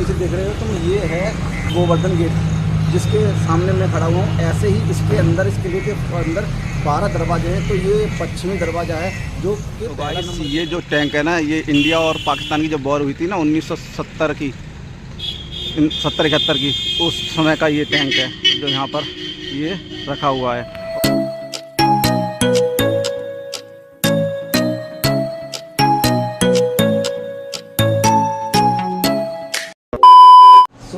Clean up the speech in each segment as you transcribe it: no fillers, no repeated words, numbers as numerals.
पीछे देख रहे हो तुम, ये है गोवर्धन गेट, जिसके सामने मैं खड़ा हुआ हूँ। ऐसे ही इसके अंदर, इस किले के अंदर 12 दरवाजे हैं। तो ये पश्चिमी दरवाज़ा है जो कि तो ये जो टैंक है ना, ये इंडिया और पाकिस्तान की जब वॉर हुई थी ना 1970 की, 70-71 की, उस समय का ये टैंक है जो यहाँ पर ये रखा हुआ है।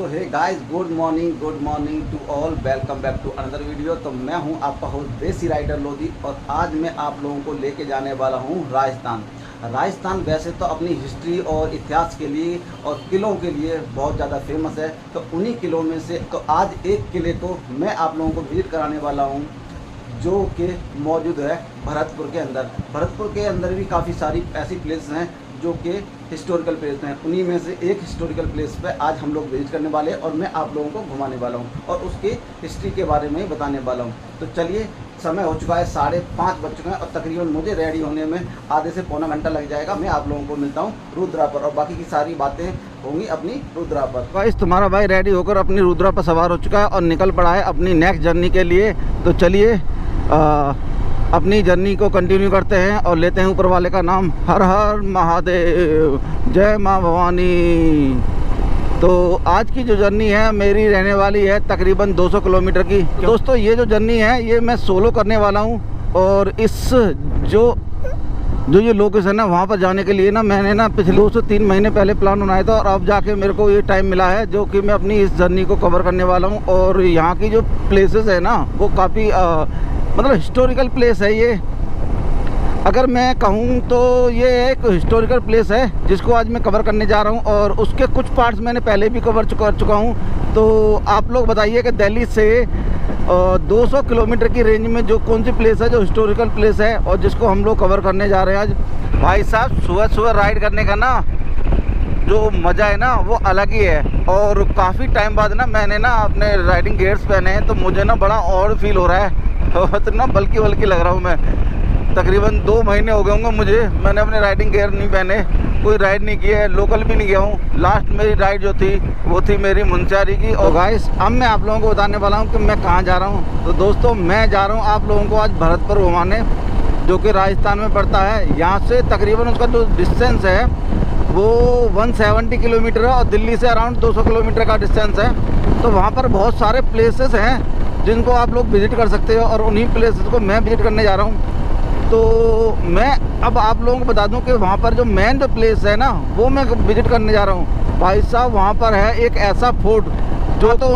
Hey guys, good morning to all, welcome back to another video. तो मैं हूं आपका होस्ट देसी राइडर लोधी, और आज मैं आप लोगों को लेके जाने वाला हूं राजस्थान। वैसे तो अपनी हिस्ट्री और इतिहास के लिए और किलों के लिए बहुत ज़्यादा फेमस है। तो उन्हीं किलों में से तो आज एक किले को मैं आप लोगों को विजिट कराने वाला हूँ, जो कि मौजूद है भरतपुर के अंदर। भरतपुर के अंदर भी काफ़ी सारी ऐसी प्लेस हैं जो कि हिस्टोरिकल प्लेस हैं। उन्हीं में से एक हिस्टोरिकल प्लेस पे आज हम लोग विजिट करने वाले हैं, और मैं आप लोगों को घुमाने वाला हूं और उसकी हिस्ट्री के बारे में बताने वाला हूं। तो चलिए, समय हो चुका है 5:30 बज चुके हैं, और तकरीबन मुझे रेडी होने में आधे से पौना घंटा लग जाएगा। मैं आप लोगों को मिलता हूँ रुद्रा पर, और बाकी की सारी बातें होंगी अपनी रुद्रा पर। गाइस, तुम्हारा भाई रेडी होकर अपनी रुद्रा पर सवार हो चुका है और निकल पड़ा है अपनी नेक्स्ट जर्नी के लिए। तो चलिए अपनी जर्नी को कंटिन्यू करते हैं और लेते हैं ऊपर वाले का नाम। हर हर महादेव, जय माँ भवानी। तो आज की जो जर्नी है मेरी रहने वाली है तकरीबन 200 किलोमीटर की। दोस्तों, ये जो जर्नी है ये मैं सोलो करने वाला हूँ, और इस जो ये लोकेशन है वहाँ पर जाने के लिए ना मैंने ना पिछले 2 से 3 महीने पहले प्लान बनाया था, और अब जाके मेरे को ये टाइम मिला है जो कि मैं अपनी इस जर्नी को कवर करने वाला हूँ। और यहाँ की जो प्लेसेस है ना वो काफ़ी मतलब हिस्टोरिकल प्लेस है ये। अगर मैं कहूँ तो ये एक हिस्टोरिकल प्लेस है जिसको आज मैं कवर करने जा रहा हूँ, और उसके कुछ पार्ट्स मैंने पहले भी कर चुका हूँ। तो आप लोग बताइए कि दिल्ली से 200 किलोमीटर की रेंज में जो कौन सी प्लेस है जो हिस्टोरिकल प्लेस है और जिसको हम लोग कवर करने जा रहे हैं आज। भाई साहब, सुबह राइड करने का ना जो मज़ा है ना वो अलग ही है। और काफ़ी टाइम बाद ना मैंने ना अपने राइडिंग गियर्स पहने हैं, तो मुझे ना बड़ा और फील हो रहा है। तो ना बल्कि लग रहा हूँ मैं। तकरीबन 2 महीने हो गए होंगे मुझे, मैंने अपने राइडिंग गियर नहीं पहने, कोई राइड नहीं की है, लोकल भी नहीं गया हूँ। लास्ट मेरी राइड जो थी वो थी मेरी मुंशियारी की। और गाइस, अब मैं आप लोगों को बताने वाला हूँ कि मैं कहाँ जा रहा हूँ। तो दोस्तों, मैं जा रहा हूँ आप लोगों को आज भरतपुर घुमाने, जो कि राजस्थान में पड़ता है। यहाँ से तकरीबन उसका जो डिस्टेंस है वो 170 किलोमीटर है, और दिल्ली से अराउंड 200 किलोमीटर का डिस्टेंस है। तो वहाँ पर बहुत सारे प्लेसेस हैं जिनको आप लोग विज़िट कर सकते हो, और उन्हीं प्लेसेस को मैं विज़िट करने जा रहा हूँ। तो मैं अब आप लोगों को बता दूं कि वहाँ पर जो मेन जो प्लेस है ना वो मैं विज़िट करने जा रहा हूँ। भाई साहब, वहाँ पर है एक ऐसा फोर्ट जो तो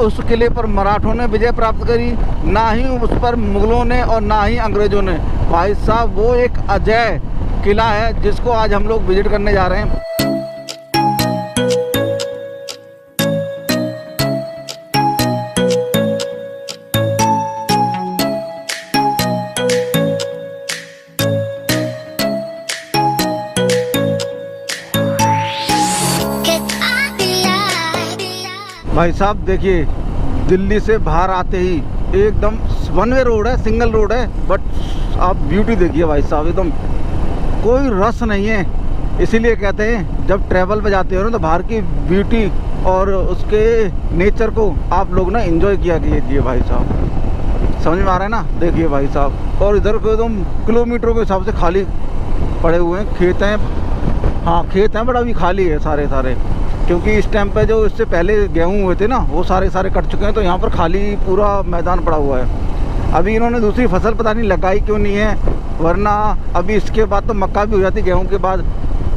उस किले पर मराठों ने विजय प्राप्त करी, ना ही उस पर मुग़लों ने और ना ही अंग्रेज़ों ने। भाई साहब, वो एक अजय किला है जिसको आज हम लोग विज़िट करने जा रहे हैं। भाई साहब देखिए, दिल्ली से बाहर आते ही एकदम 1 वे रोड है, सिंगल रोड है, बट आप ब्यूटी देखिए भाई साहब, एकदम कोई रस नहीं है। इसीलिए कहते हैं जब ट्रैवल पे जाते हो ना तो बाहर की ब्यूटी और उसके नेचर को आप लोग ना एंजॉय किया कीजिए भाई साहब। समझ में आ रहा है ना? देखिए भाई साहब, और इधर को एकदम किलोमीटरों के हिसाब से खाली पड़े हुए हैं, खेत हैं। हाँ, खेत हैं, बट अभी खाली है सारे, क्योंकि इस टाइम पे जो इससे पहले गेहूँ हुए थे ना वो सारे कट चुके हैं। तो यहाँ पर खाली पूरा मैदान पड़ा हुआ है। अभी इन्होंने दूसरी फसल पता नहीं लगाई क्यों नहीं है, वरना अभी इसके बाद तो मक्का भी हो जाती गेहूँ के बाद,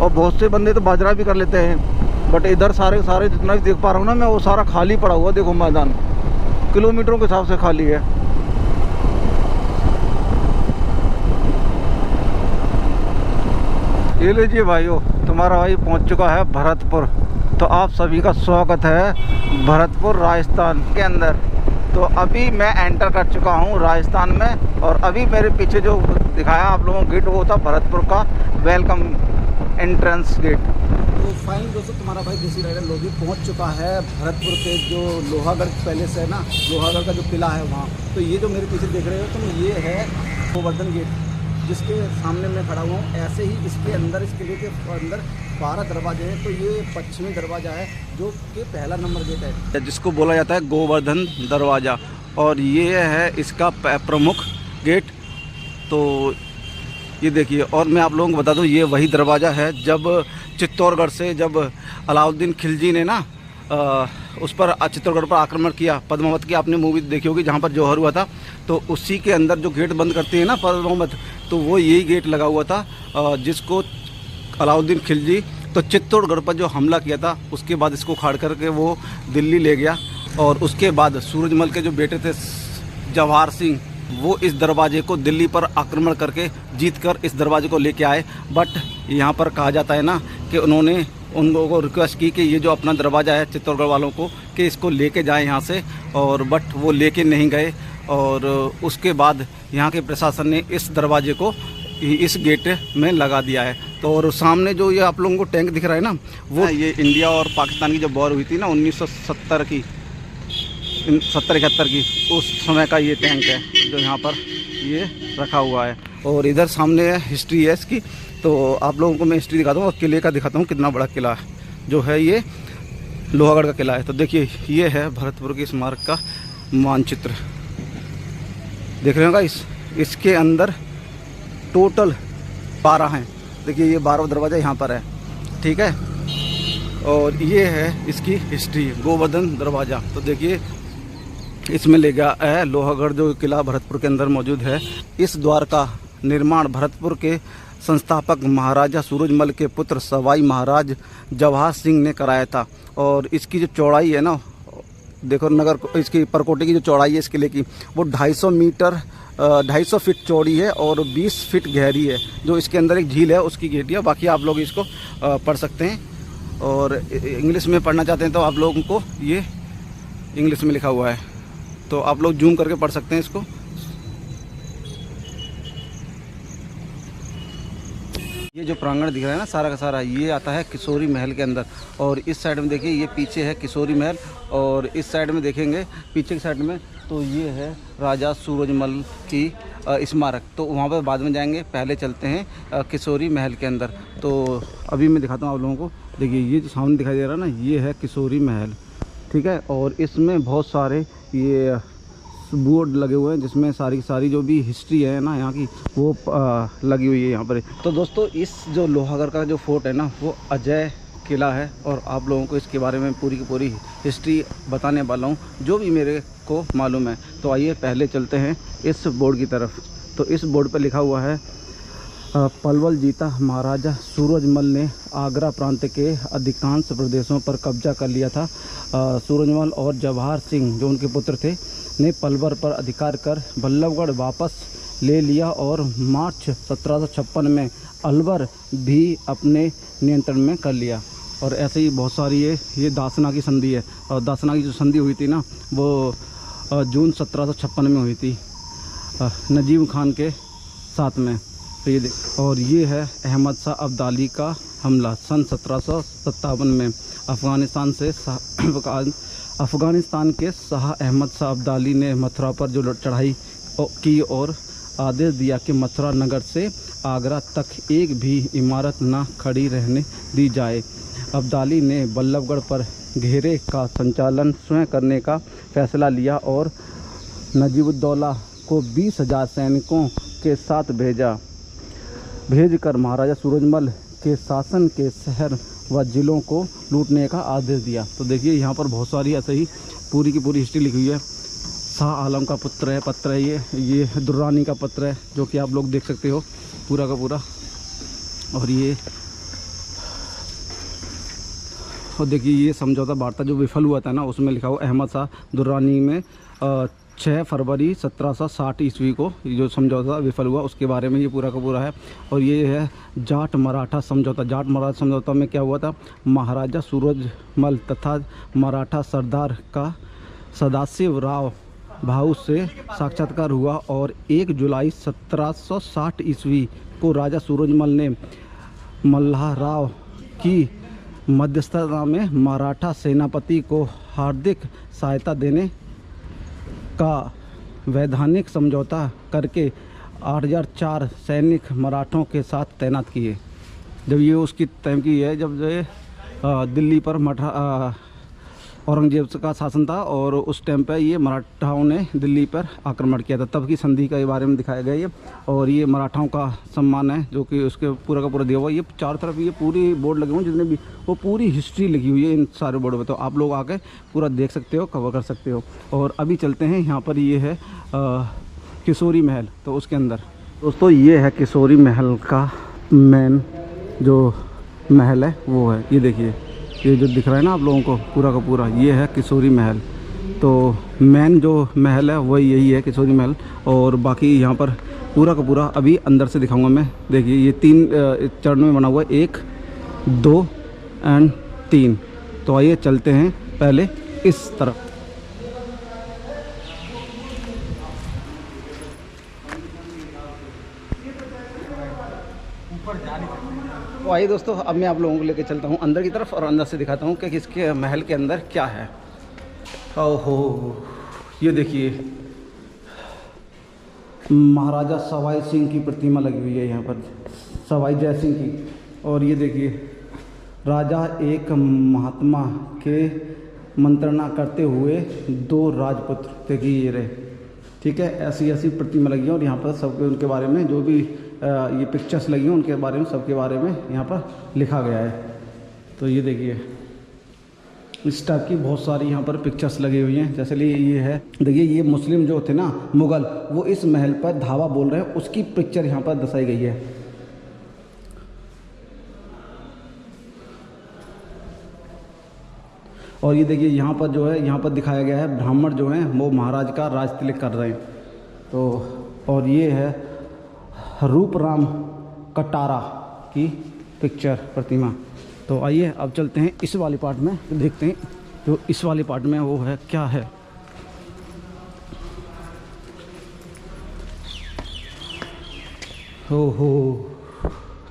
और बहुत से बंदे तो बाजरा भी कर लेते हैं। बट इधर सारे जितना भी देख पा रहा हूँ ना मैं, वो सारा खाली पड़ा हुआ। देखो मैदान किलोमीटरों के हिसाब से खाली है। ये लीजिए भाइयों, तुम्हारा भाई पहुँच चुका है भरतपुर। तो आप सभी का स्वागत है भरतपुर राजस्थान के अंदर। तो अभी मैं एंटर कर चुका हूँ राजस्थान में, और अभी मेरे पीछे जो दिखाया आप लोगों को गेट वो था भरतपुर का वेलकम एंट्रेंस गेट। तो फाइन दोस्तों, तुम्हारा भाई देसी राइडर लोधी पहुँच चुका है भरतपुर के जो लोहागढ़ पैलेस है ना, लोहागढ़ का जो किला है वहाँ। तो ये जो मेरे पीछे देख रहे हो तुम, ये है गोवर्धन गेट। जिसके सामने मैं खड़ा हुआ हूँ, ऐसे ही इसके अंदर, इस किले के अंदर 12 दरवाजे हैं। तो ये पश्चिमी दरवाज़ा है जो कि पहला नंबर गेट है, जिसको बोला जाता है गोवर्धन दरवाज़ा, और ये है इसका प्रमुख गेट। तो ये देखिए, और मैं आप लोगों को बता दूं, ये वही दरवाज़ा है जब चित्तौड़गढ़ से जब अलाउद्दीन खिलजी ने ना उस पर चित्तौड़गढ़ पर आक्रमण किया, पद्मावत की आपने मूवी देखी होगी जहाँ पर जौहर हुआ था, तो उसी के अंदर जो गेट बंद करती है ना पद्मावत, तो वो यही गेट लगा हुआ था, जिसको अलाउद्दीन खिलजी तो चित्तौड़गढ़ पर जो हमला किया था उसके बाद इसको उखाड़ करके वो दिल्ली ले गया। और उसके बाद सूरजमल के जो बेटे थे जवाहर सिंह, वो इस दरवाजे को दिल्ली पर आक्रमण करके जीत कर इस दरवाजे को लेके आए। बट यहाँ पर कहा जाता है ना कि उन्होंने उन लोगों को रिक्वेस्ट की कि ये जो अपना दरवाज़ा है चित्तौड़गढ़ वालों को कि इसको लेके जाएं यहाँ से, और बट वो लेके नहीं गए। और उसके बाद यहाँ के प्रशासन ने इस दरवाजे को इस गेट में लगा दिया है। तो और सामने जो ये आप लोगों को टैंक दिख रहा है ना, वो ये इंडिया और पाकिस्तान की जब वॉर हुई थी ना 1970 की, 70-71 की, उस समय का ये टैंक है जो यहाँ पर ये रखा हुआ है। और इधर सामने हिस्ट्री है इसकी, तो आप लोगों को मैं हिस्ट्री दिखाता हूँ और किले का दिखाता हूँ कितना बड़ा किला है जो है, ये लोहागढ़ का किला है। तो देखिए, ये है भरतपुर की स्मारक का मानचित्र, देख रहे हो इसके अंदर टोटल 12 हैं। देखिए, ये 12वां दरवाज़ा यहाँ पर है, ठीक है। और ये है इसकी हिस्ट्री, गोवर्धन दरवाज़ा। तो देखिए, इसमें ले गया है लोहागढ़ जो किला भरतपुर के अंदर मौजूद है। इस द्वार का निर्माण भरतपुर के संस्थापक महाराजा सूरजमल के पुत्र सवाई महाराज जवाहर सिंह ने कराया था। और इसकी जो चौड़ाई है ना, देखो नगर इसकी परकोटे की जो चौड़ाई है इस किले की, वो 250 फीट चौड़ी है और 20 फीट गहरी है। जो इसके अंदर एक झील है उसकी गेटी है। बाकी आप लोग इसको पढ़ सकते हैं, और इंग्लिश में पढ़ना चाहते हैं तो आप लोगों को ये इंग्लिश में लिखा हुआ है, तो आप लोग जूम करके पढ़ सकते हैं इसको। ये जो प्रांगण दिख रहा है ना सारा का सारा, ये आता है किशोरी महल के अंदर। और इस साइड में देखिए, ये पीछे है किशोरी महल, और इस साइड में देखेंगे पीछे की साइड में तो ये है राजा सूरजमल की स्मारक। तो वहाँ पर बाद में जाएंगे, पहले चलते हैं किशोरी महल के अंदर। तो अभी मैं दिखाता हूँ आप लोगों को। देखिए, ये जो सामने दिखाई दे रहा है ना, ये है किशोरी महल, ठीक है। और इसमें बहुत सारे ये बोर्ड लगे हुए हैं जिसमें सारी की सारी जो भी हिस्ट्री है ना यहाँ की, वो लगी हुई है यहाँ पर। तो दोस्तों, इस जो लोहागढ़ का जो फोर्ट है ना, वो अजय किला है, और आप लोगों को इसके बारे में पूरी की पूरी हिस्ट्री बताने वाला हूँ जो भी मेरे को मालूम है। तो आइए पहले चलते हैं इस बोर्ड की तरफ। तो इस बोर्ड पर लिखा हुआ है, पलवल जीता महाराजा सूरजमल ने आगरा प्रांत के अधिकांश प्रदेशों पर कब्जा कर लिया था। सूरजमल और जवाहर सिंह जो उनके पुत्र थे ने पलवर पर अधिकार कर बल्लभगढ़ वापस ले लिया, और मार्च 1756 में अलवर भी अपने नियंत्रण में कर लिया। और ऐसे ही बहुत सारी ये दासना की संधि है, और दासना की जो संधि हुई थी ना, वो जून 1756 में हुई थी नजीब खान के साथ में। तो ये और ये है अहमद शाह अब्दाली का हमला सन 1757 में अफ़गानिस्तान के शाह अहमद शाह अब्दाली ने मथुरा पर जो चढ़ाई की और आदेश दिया कि मथुरा नगर से आगरा तक एक भी इमारत न खड़ी रहने दी जाए। अब्दाली ने बल्लभगढ़ पर घेरे का संचालन स्वयं करने का फैसला लिया और नजीबुद्दौला को 20,000 सैनिकों के साथ भेजकर महाराजा सूरजमल के शासन के शहर व जिलों को लूटने का आदेश दिया। तो देखिए, यहाँ पर बहुत सारी ऐसे ही पूरी की पूरी हिस्ट्री लिखी हुई है। शाह आलम का पत्र है ये दुर्रानी का पत्र है जो कि आप लोग देख सकते हो पूरा का पूरा। और देखिए, ये समझौता वार्ता जो विफल हुआ था ना, उसमें लिखा हुआ अहमद शाह दुर्रानी में 6 फरवरी 1760 ईस्वी को जो समझौता विफल हुआ उसके बारे में ये पूरा का पूरा है। और ये है जाट मराठा समझौता। जाट मराठा समझौता में क्या हुआ था, महाराजा सूरजमल तथा मराठा सरदार का सदाशिव राव भाऊ से साक्षात्कार हुआ, और 1 जुलाई 1760 ईस्वी को राजा सूरजमल ने मल्हार राव की मध्यस्थता में मराठा सेनापति को हार्दिक सहायता देने का वैधानिक समझौता करके 8004 सैनिक मराठों के साथ तैनात किए। जब ये उसकी टाइम की है जब ये दिल्ली पर औरंगजेब का शासन था और उस टाइम पे ये मराठाओं ने दिल्ली पर आक्रमण किया था, तब की संधि के बारे में दिखाया गया ये। और ये मराठाओं का सम्मान है जो कि उसके पूरा का पूरा दिया हुआ। ये चारों तरफ ये पूरी बोर्ड लगे हुए हैं जितने भी, वो पूरी हिस्ट्री लगी हुई है इन सारे बोर्डों में, तो आप लोग आके पूरा देख सकते हो, कवर कर सकते हो। और अभी चलते हैं यहाँ पर, ये है किशोरी महल, तो उसके अंदर दोस्तों ये है किशोरी महल का मेन जो महल है वो है, ये देखिए ये जो दिख रहा है ना आप लोगों को पूरा का पूरा, ये है किशोरी महल। तो मेन जो महल है वही यही है किशोरी महल। और बाकी यहाँ पर पूरा का पूरा अभी अंदर से दिखाऊंगा मैं। देखिए ये 3 चरणों में बना हुआ है, 1, 2 एंड 3। तो आइए चलते हैं पहले इस तरफ। तो आइए दोस्तों, अब मैं आप लोगों को लेकर चलता हूँ अंदर की तरफ और अंदर से दिखाता हूँ कि इसके महल के अंदर क्या है। ओहो, ये देखिए महाराजा सवाई सिंह की प्रतिमा लगी हुई है यहाँ पर, सवाई जय सिंह की। और ये देखिए राजा एक महात्मा के मंत्रणा करते हुए 2 राजपुत्र, देखिए ये रहे, ठीक है। ऐसी ऐसी प्रतिमा लगी है और यहाँ पर सबके उनके बारे में जो भी ये पिक्चर्स लगी हैं उनके बारे में, सबके बारे में यहाँ पर लिखा गया है। तो ये देखिए इस टाइप की बहुत सारी यहाँ पर पिक्चर्स लगी हुई हैं। जैसे ये है, देखिए ये मुस्लिम जो थे ना मुग़ल, वो इस महल पर धावा बोल रहे हैं, उसकी पिक्चर यहाँ पर दर्शाई गई है। और ये देखिए यहाँ पर जो है, यहाँ पर दिखाया गया है ब्राह्मण जो हैं वो महाराज का राज तिलक कर रहे हैं। तो और ये है रूपराम कटारा की पिक्चर प्रतिमा। तो आइए अब चलते हैं इस वाली पार्ट में, तो देखते हैं जो इस वाली पार्ट में वो है क्या है। हो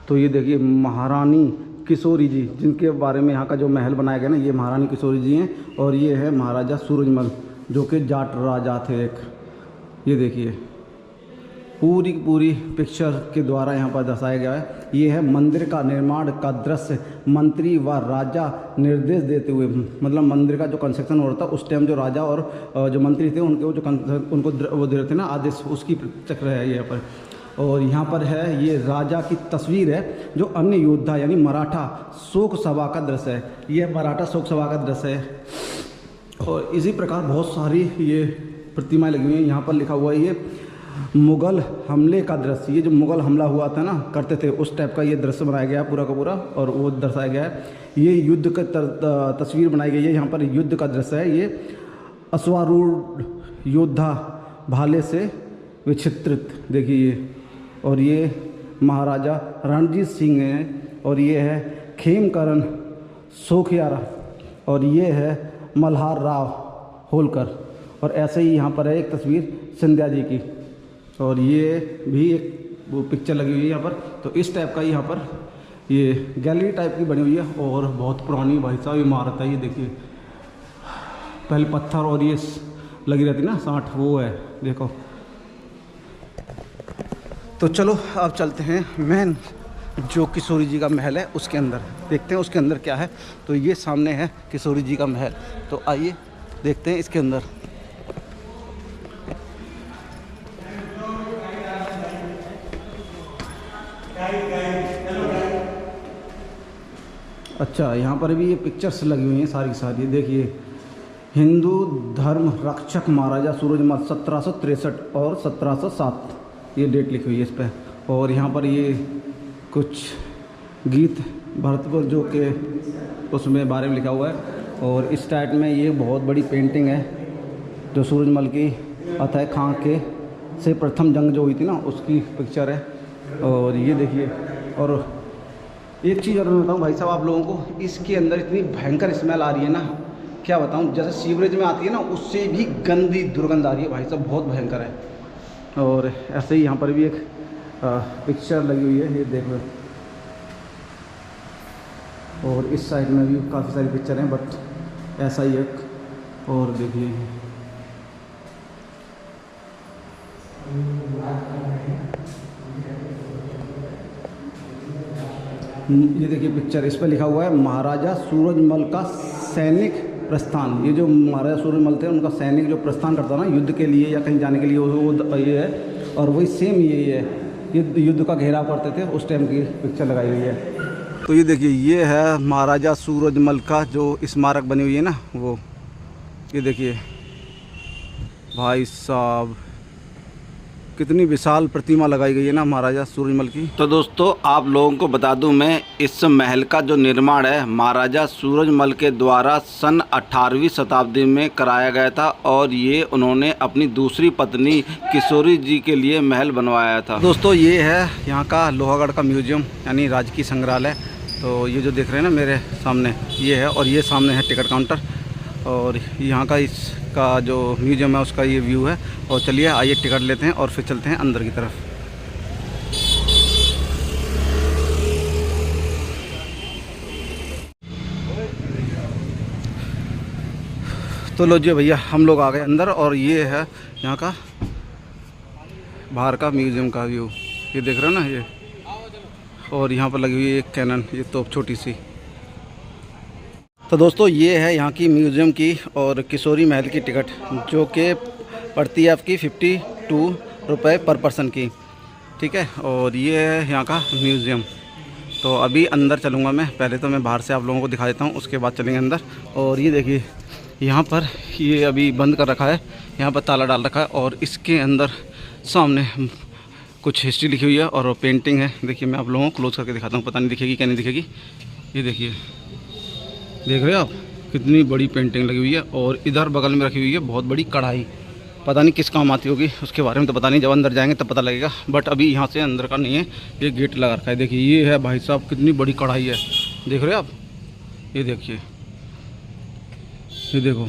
तो ये देखिए महारानी किशोरी जी, जिनके बारे में यहाँ का जो महल बनाया गया ना, ये महारानी किशोरी जी हैं। और ये है महाराजा सूरजमल जो कि जाट राजा थे एक। ये देखिए पूरी पूरी पिक्चर के द्वारा यहाँ पर दर्शाया गया है। ये है मंदिर का निर्माण का दृश्य, मंत्री व राजा निर्देश देते हुए, मतलब मंदिर का जो कंस्ट्रक्शन हो रहा था उस टाइम जो राजा और जो मंत्री थे उनके वो जो उनको वो दे रहे थे ना आदेश, उसकी चक्र है यहाँ पर। और यहाँ पर है ये राजा की तस्वीर है, जो अन्य योद्धा यानी मराठा शोक सभा का दृश्य है। ये मराठा शोक सभा का दृश्य है। और इसी प्रकार बहुत सारी ये प्रतिमाएं लगी हुई हैं। यहाँ पर लिखा हुआ है ये मुग़ल हमले का दृश्य, ये जो मुग़ल हमला हुआ था ना करते थे उस टाइप का ये दृश्य बनाया गया है पूरा का पूरा, और वो दर्शाया गया है। ये युद्ध का तस्वीर बनाई गई है, यहाँ पर युद्ध का दृश्य है। ये अश्वारूढ़ योद्धा भाले से विचित्रित, देखिए ये। और ये महाराजा रणजीत सिंह हैं। और ये है खेमकरण सोखियारा। और ये है मल्हार राव होलकर। और ऐसे ही यहाँ पर है एक तस्वीर सिंधिया जी की। और ये भी एक वो पिक्चर लगी हुई है यहाँ पर। तो इस टाइप का यहाँ पर ये गैलरी टाइप की बनी हुई है और बहुत पुरानी भाई साहब इमारत है। ये देखिए पहले पत्थर और ये लगी रहती ना 60, वो है देखो। तो चलो अब चलते हैं मेन जो किशोरी जी का महल है उसके अंदर, देखते हैं उसके अंदर क्या है। तो ये सामने है किशोरी जी का महल, तो आइए देखते हैं इसके अंदर। अच्छा, यहाँ पर भी ये पिक्चर्स लगी हुई हैं सारी की सारी। देखिए हिंदू धर्म रक्षक महाराजा सूरजमल 1763 और 1707 ये डेट लिखी हुई है इस पर। और यहाँ पर ये कुछ गीत भरतपुर जो के उसमें बारे में लिखा हुआ है। और इस टाइप में ये बहुत बड़ी पेंटिंग है जो सूरजमल की अतः खां के से प्रथम जंग जो हुई थी ना उसकी पिक्चर है। और ये देखिए, और एक चीज़ और मैं बताऊँ भाई साहब आप लोगों को, इसके अंदर इतनी भयंकर स्मेल आ रही है ना, क्या बताऊँ, जैसे सीवरेज में आती है ना उससे भी गंदी दुर्गंध आ रही है भाई साहब, बहुत भयंकर है। और ऐसे ही यहाँ पर भी एक पिक्चर लगी हुई है, ये देखो। और इस साइड में भी काफ़ी सारी पिक्चर हैं, बट ऐसा ही एक। और देखिए ये देखिए पिक्चर, इस पर लिखा हुआ है महाराजा सूरजमल का सैनिक प्रस्थान। ये जो महाराजा सूरजमल थे उनका सैनिक जो प्रस्थान करता ना युद्ध के लिए या कहीं जाने के लिए, वो ये है। और वही सेम यही है, युद्ध का घेराव करते थे उस टाइम की पिक्चर लगाई हुई है। तो ये देखिए, ये है महाराजा सूरजमल का जो स्मारक बनी हुई है ना, वो ये देखिए भाई साहब, कितनी विशाल प्रतिमा लगाई गई है ना महाराजा सूरजमल की। तो दोस्तों आप लोगों को बता दूं, मैं इस महल का जो निर्माण है महाराजा सूरजमल के द्वारा सन 18वीं शताब्दी में कराया गया था, और ये उन्होंने अपनी दूसरी पत्नी किशोरी जी के लिए महल बनवाया था। दोस्तों ये है यहाँ का लोहागढ़ का म्यूजियम यानी राजकीय संग्रहालय। तो ये जो देख रहे हैं ना मेरे सामने, ये है, और ये सामने है टिकट काउंटर, और यहाँ का इसका जो म्यूजियम है उसका ये व्यू है। और चलिए आइए टिकट लेते हैं और फिर चलते हैं अंदर की तरफ। तो लो जी भैया, हम लोग आ गए अंदर, और ये है यहाँ का बाहर का म्यूजियम का व्यू। ये देख रहे हो ना ये, और यहाँ पर लगी हुई है एक कैनन, ये तोप छोटी सी। तो दोस्तों ये है यहाँ की म्यूज़ियम की और किशोरी महल की टिकट, जो कि पड़ती है आपकी 52 रुपये पर पर्सन की, ठीक है। और ये है यहाँ का म्यूज़ियम। तो अभी अंदर चलूँगा मैं, पहले तो मैं बाहर से आप लोगों को दिखा देता हूँ, उसके बाद चलेंगे अंदर। और ये देखिए यहाँ पर ये अभी बंद कर रखा है, यहाँ पर ताला डाल रखा है, और इसके अंदर सामने कुछ हिस्ट्री लिखी हुई है और पेंटिंग है। देखिए मैं आप लोगों को क्लोज करके दिखाता हूँ, पता नहीं दिखेगी क्या नहीं दिखेगी। ये देखिए, देख रहे हो आप, कितनी बड़ी पेंटिंग लगी हुई है। और इधर बगल में रखी हुई है बहुत बड़ी कढ़ाई, पता नहीं किस काम आती होगी, उसके बारे में तो पता नहीं, जब अंदर जाएंगे तब पता लगेगा। बट अभी यहाँ से अंदर का नहीं है, ये गेट लगा रखा है। देखिए ये है भाई साहब, कितनी बड़ी कढ़ाई है, देख रहे हो आप, ये देखिए, ये देखो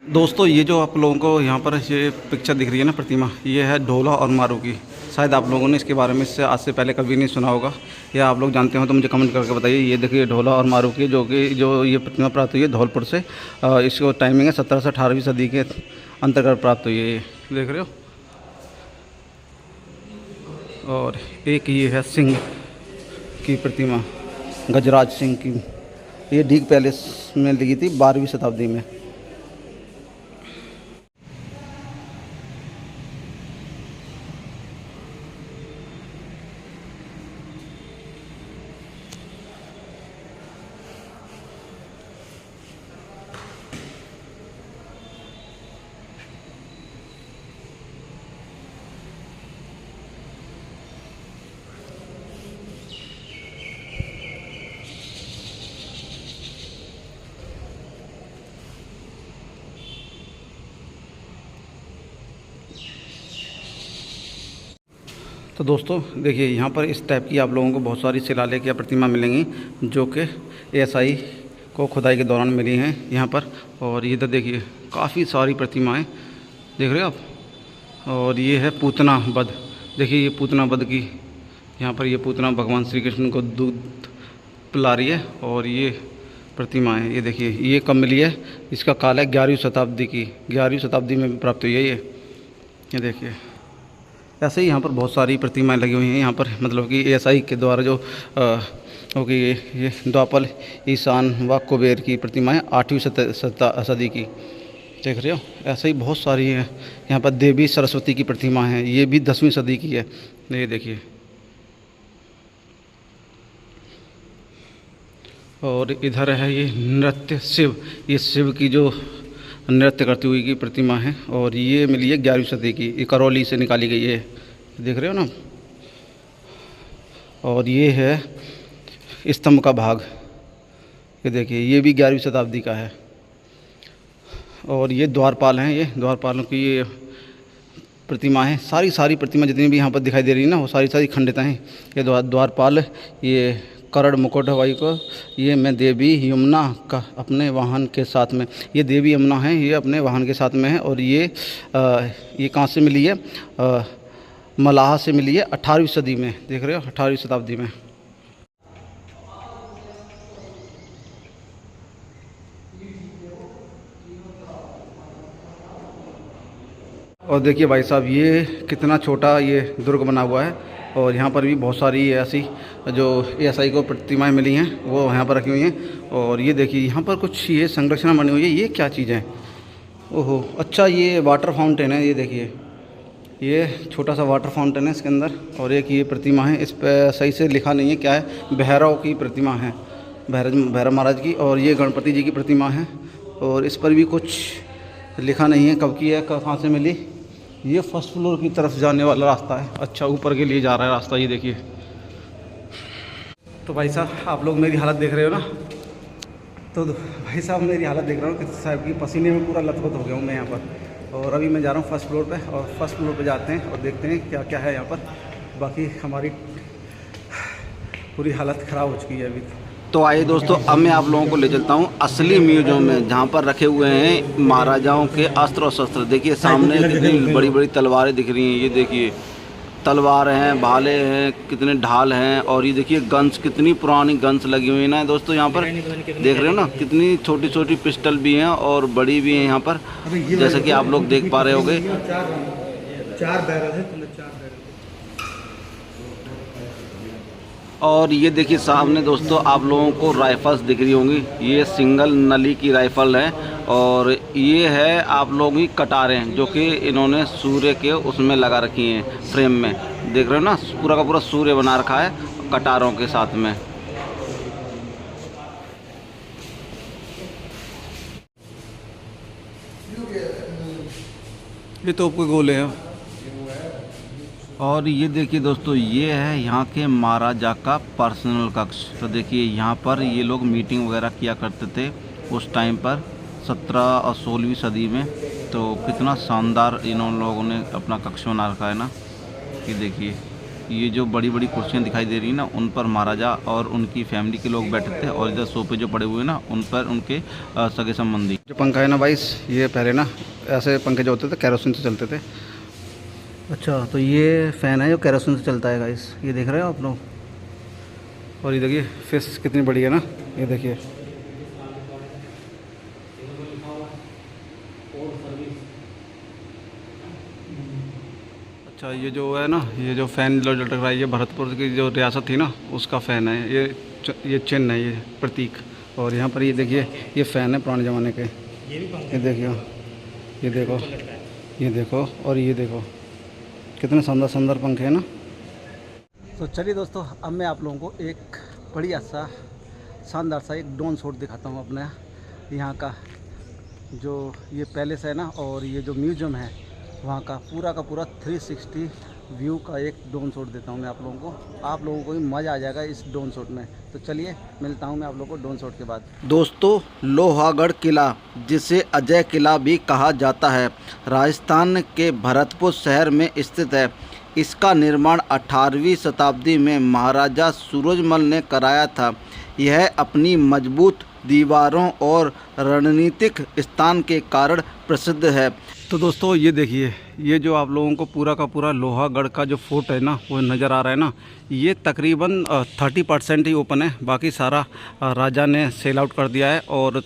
दोस्तों। ये जो आप लोगों को यहाँ पर ये पिक्चर दिख रही है ना, प्रतिमा, ये है ढोला और मारू की। शायद आप लोगों ने इसके बारे में इससे आज से पहले कभी नहीं सुना होगा, या आप लोग जानते हो तो मुझे कमेंट करके बताइए। ये देखिए ढोला और मारू की, जो ये प्रतिमा प्राप्त हुई है धौलपुर से। इसको टाइमिंग है 17 से 18वीं सदी के अंतर्गत प्राप्त हुई है, ये देख रहे हो। और एक ये है सिंह की प्रतिमा, गजराज सिंह की, ये डीग पैलेस में लगी थी 12वीं शताब्दी में। तो दोस्तों देखिए, यहाँ पर इस टाइप की आप लोगों को बहुत सारी शिलालेख या प्रतिमा मिलेंगी, जो कि एएसआई को खुदाई के दौरान मिली हैं यहाँ पर। और इधर देखिए काफ़ी सारी प्रतिमाएं, देख रहे हो आप। और ये है पूतना वध, देखिए ये पूतना वध की, यहाँ पर ये पूतना भगवान श्री कृष्ण को दूध पिला रही है। और ये प्रतिमा है, ये देखिए, ये कब मिली है, इसका काल है 11वीं शताब्दी की, 11वीं शताब्दी में प्राप्त हुई है ये देखिए। ऐसे ही यहाँ पर बहुत सारी प्रतिमाएं लगी हुई हैं यहाँ पर, मतलब कि एएसआई के द्वारा जो होगी ये द्वापर, ईशान व कुबेर की प्रतिमाएं 8वीं सदी की, देख रहे हो। ऐसे ही बहुत सारी हैं यहाँ पर। देवी सरस्वती की प्रतिमा है, ये भी 10वीं सदी की है, ये देखिए। और इधर है ये नृत्य शिव, ये शिव की जो नृत्य करती हुई की प्रतिमा है, और ये मिली है 11वीं सदी की, ये करौली से निकाली गई है, देख रहे हो ना। और ये है स्तंभ का भाग, ये देखिए, ये भी 11वीं शताब्दी का है। और ये द्वारपाल हैं, ये द्वारपालों की ये प्रतिमा है। सारी प्रतिमा जितनी भी यहाँ पर दिखाई दे रही है ना, वो सारी खंडित हैं। ये द्वारपाल, ये करण मुकुट वाई को, ये मैं देवी यमुना का अपने वाहन के साथ में, ये देवी यमुना है, ये अपने वाहन के साथ में है। और ये कहाँ से मिली है, मलाह से मिली है 18वीं सदी में, देख रहे हो, 18वीं शताब्दी में। और देखिए भाई साहब, ये कितना छोटा ये दुर्ग बना हुआ है, और यहाँ पर भी बहुत सारी ऐसी जो ASI को प्रतिमाएं मिली हैं वो यहाँ पर रखी हुई हैं। और ये देखिए यहाँ पर कुछ ये संरचना बनी हुई है, ये क्या चीज़ है? ओहो, अच्छा ये वाटर फाउंटेन है। ये देखिए ये छोटा सा वाटर फाउंटेन है इसके अंदर। और एक ये प्रतिमा है, इस पर सही से लिखा नहीं है क्या है, भैरव की प्रतिमा है, भैरव महाराज की। और ये गणपति जी की प्रतिमा है और इस पर भी कुछ लिखा नहीं है कब की है, कहाँ से मिली। ये फर्स्ट फ्लोर की तरफ जाने वाला रास्ता है। अच्छा ऊपर के लिए जा रहा है रास्ता, ये देखिए। तो भाई साहब आप लोग मेरी हालत देख रहे हो ना, तो भाई साहब मेरी हालत देख रहा हूँ कि साहब की पसीने में पूरा लथपथ हो गया हूँ मैं यहाँ पर। और अभी मैं जा रहा हूँ फर्स्ट फ्लोर पे, और फर्स्ट फ्लोर पे जाते हैं और देखते हैं क्या क्या है यहाँ पर। बाकी हमारी पूरी हालत ख़राब हो चुकी है अभी। तो आइए दोस्तों, अब मैं आप लोगों को ले चलता हूँ असली म्यूजियम में, जहाँ पर रखे हुए हैं महाराजाओं के अस्त्र और शस्त्र। देखिए सामने कितनी बड़ी बड़ी तलवारें दिख रही हैं, ये देखिए तलवार हैं, भाले हैं, कितने ढाल हैं। और ये देखिए गन्स, कितनी पुरानी गन्स लगी हुई है ना दोस्तों। यहाँ पर देख रहे हो ना, कितनी छोटी छोटी पिस्टल भी हैं और बड़ी भी हैं यहाँ पर, जैसे कि आप लोग देख पा रहे होंगे। 4 बैरल है। और ये देखिए सामने दोस्तों आप लोगों को राइफल्स दिख रही होंगी, ये सिंगल नली की राइफल है। और ये है आप लोगों की कटारें, जो कि इन्होंने सूर्य के उसमें लगा रखी हैं फ्रेम में। देख रहे हो ना, पूरा का पूरा सूर्य बना रखा है कटारों के साथ में। ये तोप के गोले हैं। और ये देखिए दोस्तों, ये है यहाँ के महाराजा का पर्सनल कक्ष। तो देखिए यहाँ पर ये लोग मीटिंग वगैरह किया करते थे उस टाइम पर, 17 और 16वीं सदी में। तो कितना शानदार इन लोगों ने अपना कक्ष बना रखा है ना। ये देखिए ये जो बड़ी बड़ी कुर्सियाँ दिखाई दे रही हैं ना, उन पर महाराजा और उनकी फैमिली के लोग बैठे थे। और इधर सोफे जो पड़े हुए हैं ना, उन पर उनके सगे संबंधी। जो पंखा है ना भाई, ये पहले ना ऐसे पंखे जो होते थे केरोसिन से चलते थे। अच्छा, तो ये फ़ैन है जो केरोसिन से चलता है गाइस, ये देख रहे हो आप लोग। और ये देखिए फिश कितनी बड़ी है ना, ये देखिए। अच्छा, ये जो है ना, ये जो फ़ैन जो लटक रहा है, ये भरतपुर की जो रियासत थी ना, उसका फ़ैन है। ये चिन्ह है, ये प्रतीक। और यहाँ पर ये देखिए, ये फ़ैन है पुराने ज़माने के। ये देखिए, ये देखो, ये देखो, और ये देखो कितने शानदार पंखे हैं ना। तो चलिए दोस्तों, अब मैं आप लोगों को एक बढ़िया सा शानदार सा एक ड्रोन शॉट दिखाता हूँ अपने यहाँ का। जो ये पैलेस है ना, और ये जो म्यूजियम है वहाँ का पूरा 360 व्यू का एक ड्रोन शॉट देता हूँ मैं आप लोगों को। आप लोगों को भी मज़ा आ जाएगा इस ड्रोन शॉट में। तो चलिए मिलता हूँ मैं आप लोगों को ड्रोन शॉट के बाद। दोस्तों, लोहागढ़ किला, जिसे अजय किला भी कहा जाता है, राजस्थान के भरतपुर शहर में स्थित है। इसका निर्माण 18वीं शताब्दी में महाराजा सूरजमल ने कराया था। यह अपनी मजबूत दीवारों और रणनीतिक स्थान के कारण प्रसिद्ध है। तो दोस्तों ये देखिए, ये जो आप लोगों को पूरा का पूरा लोहागढ़ का जो फोर्ट है ना, वो नज़र आ रहा है ना, ये तकरीबन 30% ही ओपन है। बाकी सारा राजा ने सेल आउट कर दिया है और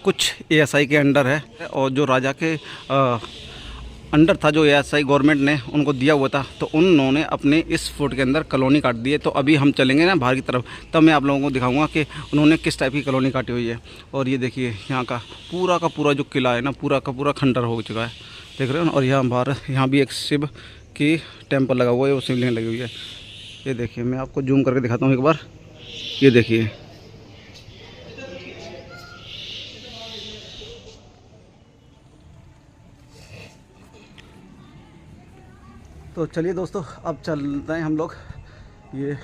कुछ ASI के अंडर है। और जो राजा के अंडर था, जो ASI गवर्नमेंट ने उनको दिया हुआ था, तो उन्होंने अपने इस फोर्ट के अंदर कॉलोनी काट दी है। तो अभी हम चलेंगे ना बाहर की तरफ, तब मैं आप लोगों को दिखाऊंगा कि उन्होंने किस टाइप की कॉलोनी काटी हुई है। और ये देखिए यहाँ का पूरा जो किला है ना, पूरा का पूरा खंडर हो चुका है, देख रहे हो ना। और यहाँ बाहर, यहाँ भी एक शिव की टेम्पल लगा हुआ है, वो शिवलिंग लगी हुई है। ये देखिए, मैं आपको जूम करके दिखाता हूँ एक बार। ये देखिए, तो चलिए दोस्तों, अब चलते हैं हम लोग। ये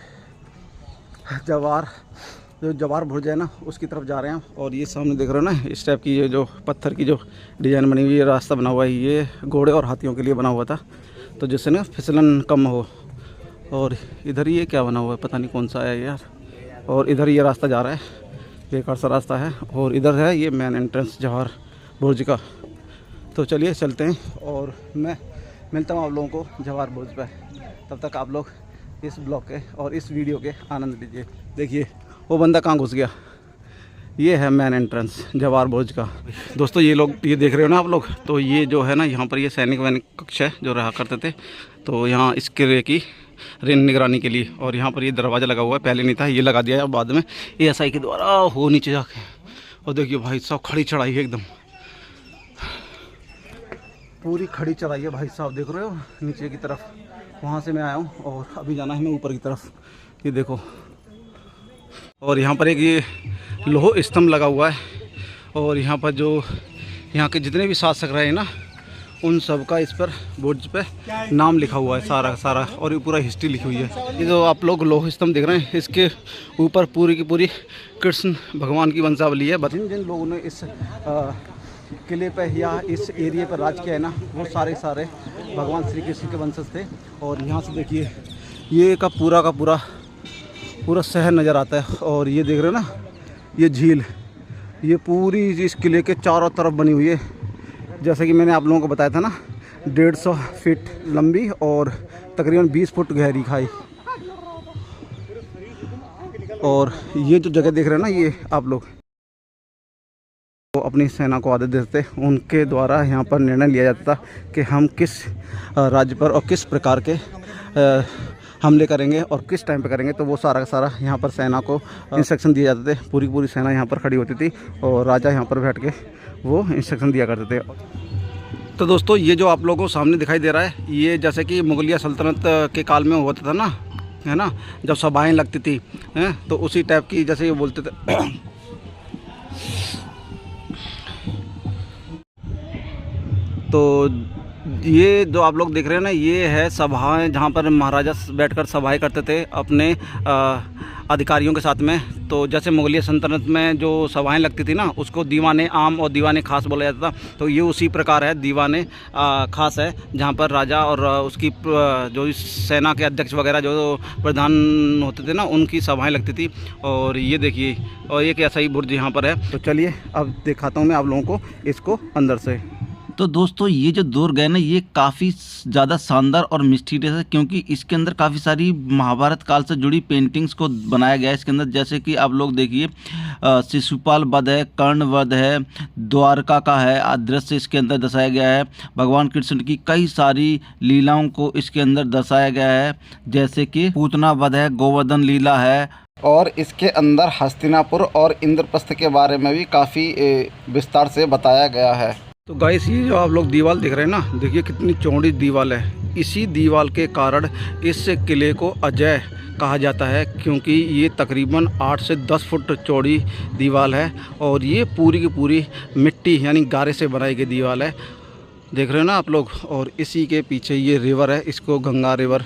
जवार भुर्ज है ना, उसकी तरफ जा रहे हैं। और ये सामने देख रहे हो ना, इस टाइप की ये जो पत्थर की जो डिज़ाइन बनी हुई है, रास्ता बना हुआ है, ये घोड़े और हाथियों के लिए बना हुआ था, तो जिससे ना फिसलन कम हो। और इधर ये क्या बना हुआ है, पता नहीं कौन सा है यार। और इधर ये रास्ता जा रहा है, बेकार सा रास्ता है। और इधर है ये मेन एंट्रेंस जवाहर बुर्ज का। तो चलिए चलते हैं और मैं मिलता हूँ आप लोगों को जवाहर बुर्ज पर। तब तक आप लोग इस ब्लॉग के और इस वीडियो के आनंद लीजिए। देखिए वो बंदा कहाँ घुस गया। ये है मेन एंट्रेंस जवाहर बुर्ज का। दोस्तों ये लोग, ये देख रहे हो ना आप लोग, तो ये जो है ना, यहाँ पर ये सैनिक वैनिक कक्ष है जो रहा करते थे। तो यहाँ इस किले की निगरानी के लिए। और यहाँ पर ये दरवाज़ा लगा हुआ है, पहले नहीं था, ये लगा दिया है बाद में ASI के द्वारा हो नीचे जाके। और देखिए भाई साहब खड़ी चढ़ाई है, एकदम पूरी खड़ी चढ़ाई है भाई साहब, देख रहे हो नीचे की तरफ। वहाँ से मैं आया हूँ और अभी जाना है मैं ऊपर की तरफ, ये देखो। और यहाँ पर एक ये लोह स्तंभ लगा हुआ है और यहाँ पर जो यहाँ के जितने भी शासक रहे ना उन सब का इस पर बोर्ड पे नाम लिखा हुआ है सारा और ये पूरा हिस्ट्री लिखी हुई है। ये जो आप लोग लोह स्तंभ देख रहे हैं इसके ऊपर पूरी की पूरी कृष्ण भगवान की वंशावली है। जिन जिन लोगों ने इस किले पे या इस एरिया पर राज किया है ना वो सारे भगवान श्री कृष्ण के वंशज थे। और यहाँ से देखिए ये का पूरा शहर नज़र आता है। और ये देख रहे हो ना ये झील, ये पूरी इस किले के चारों तरफ बनी हुई है। जैसे कि मैंने आप लोगों को बताया था ना 150 फीट लंबी और तकरीबन 20 फुट गहरी खाई। और ये जो जगह देख रहे हैं ना ये आप लोग तो अपनी सेना को आदेश देते, उनके द्वारा यहाँ पर निर्णय लिया जाता था कि हम किस राज्य पर और किस प्रकार के हमले करेंगे और किस टाइम पे करेंगे। तो वो सारा यहाँ पर सेना को इंस्ट्रक्शन दिए जाते थे। पूरी सेना यहाँ पर खड़ी होती थी और राजा यहाँ पर बैठ के वो इंस्ट्रक्शन दिया करते थे। तो दोस्तों ये जो आप लोगों को सामने दिखाई दे रहा है ये जैसे कि मुगलिया सल्तनत के काल में होता था ना, है ना, जब सभाएं लगती थी हैं, तो उसी टाइप की जैसे ये बोलते थे। तो ये जो आप लोग देख रहे हैं ना ये है सभाएं जहाँ पर महाराजा बैठकर सभाएं करते थे अपने अधिकारियों के साथ में। तो जैसे मुगलिया सल्तनत में जो सभाएं लगती थी ना उसको दीवाने आम और दीवाने खास बोला जाता था। तो ये उसी प्रकार है, दीवाने खास है जहाँ पर राजा और उसकी जो सेना के अध्यक्ष वगैरह जो प्रधान होते थे ना उनकी सभाएं लगती थी। और ये देखिए और एक ऐसा ही बुर्ज यहाँ पर है। तो चलिए अब दिखाता हूँ मैं आप लोगों को इसको अंदर से। तो दोस्तों ये जो दुर्ग है ना ये काफ़ी ज़्यादा शानदार और मिस्टीरियस है क्योंकि इसके अंदर काफ़ी सारी महाभारत काल से जुड़ी पेंटिंग्स को बनाया गया है इसके अंदर। जैसे कि आप लोग देखिए शिशुपाल वध है, कर्ण वध है, द्वारका का है दृश्य इसके अंदर दर्शाया गया है। भगवान कृष्ण की कई सारी लीलाओं को इसके अंदर दर्शाया गया है जैसे कि पूतना वध है, गोवर्धन लीला है। और इसके अंदर हस्तिनापुर और इंद्रप्रस्थ के बारे में भी काफ़ी विस्तार से बताया गया है। तो गाइस ये जो आप लोग दीवार देख रहे हैं ना, देखिए कितनी चौड़ी दीवार है। इसी दीवार के कारण इस किले को अजय कहा जाता है क्योंकि ये तकरीबन 8 से 10 फुट चौड़ी दीवार है और ये पूरी की पूरी मिट्टी यानी गारे से बनाई गई दीवार है, देख रहे हो ना आप लोग। और इसी के पीछे ये रिवर है, इसको गंगा रिवर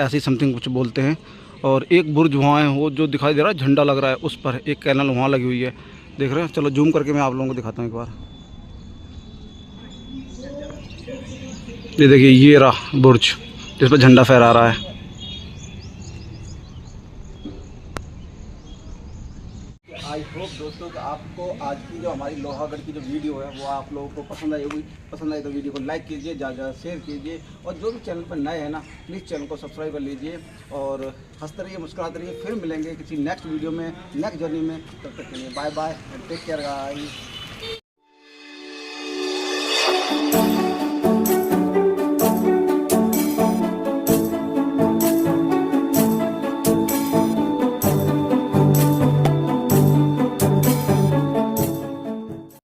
ऐसी समथिंग कुछ बोलते हैं। और एक बुर्ज वहाँ है वो जो दिखाई दे रहा है, झंडा लग रहा है उस पर, एक कैनल वहाँ लगी हुई है, देख रहे हैं। चलो जूम करके मैं आप लोगों को दिखाता हूँ एक बार। ये देखिए ये रहा बुर्ज जिस पर झंडा फहरा रहा है। आई होप दोस्तों कि आपको आज की जो हमारी लोहागढ़ की जो वीडियो है वो आप लोगों को पसंद आई होगी। पसंद आई तो वीडियो को लाइक कीजिए, ज़्यादा शेयर कीजिए और जो भी चैनल पर नए हैं ना प्लीज़ चैनल को सब्सक्राइब कर लीजिए और हंसते रहिए, मुस्कुराते रहिए। फिर मिलेंगे किसी नेक्स्ट वीडियो में, नेक्स्ट जर्नी में। तब तक के लिए bye bye, take care guys.